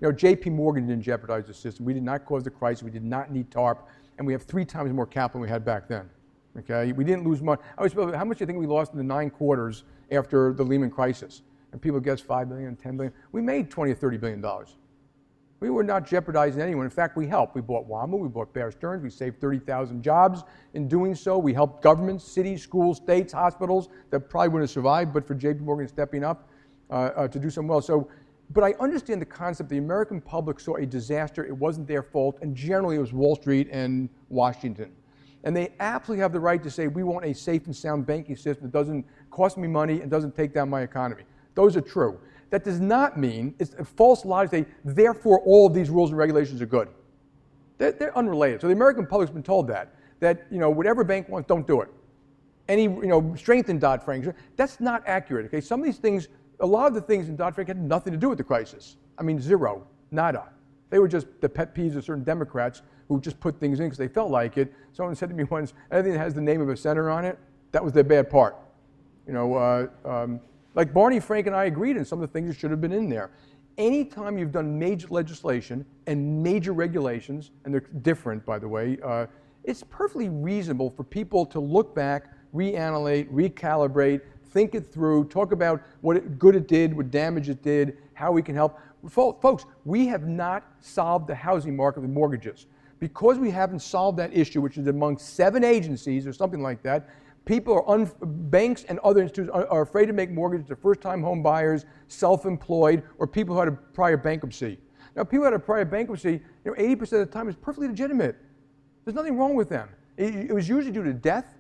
JPMorgan didn't jeopardize the system. We did not cause the crisis. We did not need TARP, and we have 3 times more capital than we had back then. Okay, we didn't lose money. How much do you think we lost in the 9 quarters after the Lehman crisis? And people guess $5 billion, $10 billion. We made $20 or $30 billion. We were not jeopardizing anyone. In fact, we helped. We bought WAMU, we bought Bear Stearns, we saved 30,000 jobs in doing so. We helped governments, cities, schools, states, hospitals that probably wouldn't have survived, but for JPMorgan stepping up to do something well. But I understand the concept. The American public saw a disaster. It wasn't their fault, and generally it was Wall Street and Washington. And they absolutely have the right to say, we want a safe and sound banking system that doesn't cost me money and doesn't take down my economy. Those are true. That does not mean, it's a false lie to say, therefore all of these rules and regulations are good. They're unrelated. So the American public's been told that whatever bank wants, don't do it. Any, strengthen Dodd-Frank. That's not accurate, okay? Some of these things, a lot of the things in Dodd-Frank had nothing to do with the crisis. I mean, zero, nada. They were just the pet peeves of certain Democrats who just put things in because they felt like it. Someone said to me once, anything that has the name of a senator on it, that was their bad part. Like Barney Frank and I agreed on some of the things that should have been in there. Anytime you've done major legislation and major regulations, and they're different, by the way, it's perfectly reasonable for people to look back, reanalyze, recalibrate, think it through, talk about what good it did, what damage it did, how we can help. Folks, we have not solved the housing market with mortgages. Because we haven't solved that issue, which is among 7 agencies or something like that, banks and other institutions are afraid to make mortgages to first-time home buyers, self-employed, or people who had a prior bankruptcy. Now, people who had a prior bankruptcy, 80% of the time is perfectly legitimate. There's nothing wrong with them. It was usually due to death,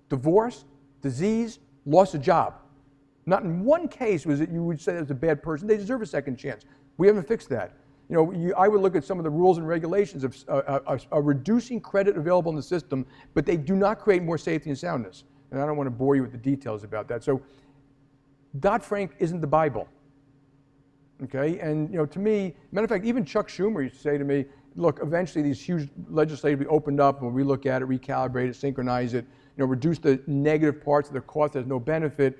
divorce, disease, loss of job. Not in one case was it you would say that was a bad person. They deserve a second chance. We haven't fixed that. I would look at some of the rules and regulations of reducing credit available in the system, but they do not create more safety and soundness. And I don't want to bore you with the details about that. So Dodd-Frank isn't the Bible, okay? And to me, matter of fact, even Chuck Schumer used to say to me, look, eventually these huge legislative will be opened up and we look at it, recalibrate it, synchronize it, reduce the negative parts of the cost that has no benefit,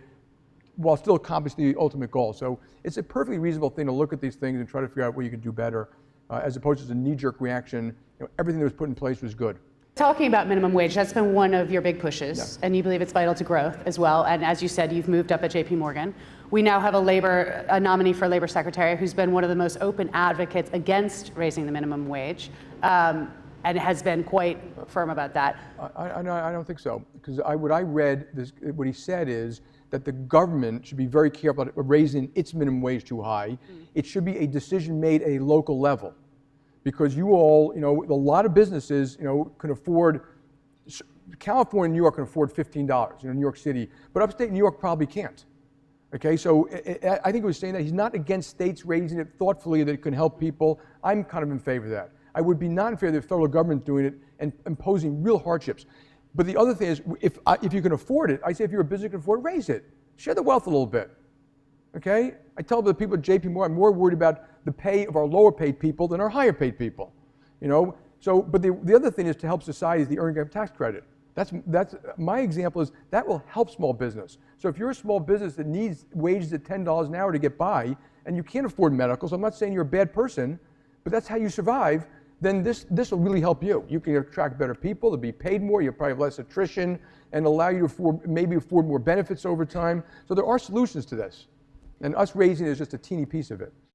while still accomplishing the ultimate goal. So it's a perfectly reasonable thing to look at these things and try to figure out what you can do better, as opposed to a knee-jerk reaction. Everything that was put in place was good. Talking about minimum wage, that's been one of your big pushes, and you believe it's vital to growth as well. And as you said, you've moved up at JPMorgan. We now have a nominee for labor secretary who's been one of the most open advocates against raising the minimum wage, and has been quite firm about that. I don't think so, because what I read, what he said is that the government should be very careful about raising its minimum wage too high. It should be a decision made at a local level, because you all, a lot of businesses, can afford. California and New York can afford $15, New York City, but upstate New York probably can't. Okay, so I think he was saying that he's not against states raising it thoughtfully that it can help people. I'm kind of in favor of that. I would be not in favor of the federal government doing it and imposing real hardships. But the other thing is, if you can afford it, I say if you're a business can afford it, raise it. Share the wealth a little bit, okay? I tell the people at JPMorgan, I'm more worried about the pay of our lower paid people than our higher paid people, So, but the other thing is to help society is the earned income tax credit. That's my example is that will help small business. So if you're a small business that needs wages at $10 an hour to get by, and you can't afford medical, so I'm not saying you're a bad person, but that's how you survive, then this will really help you. You can attract better people, they'll be paid more, you'll probably have less attrition, and allow you to maybe afford more benefits over time. So there are solutions to this. And us raising it is just a teeny piece of it.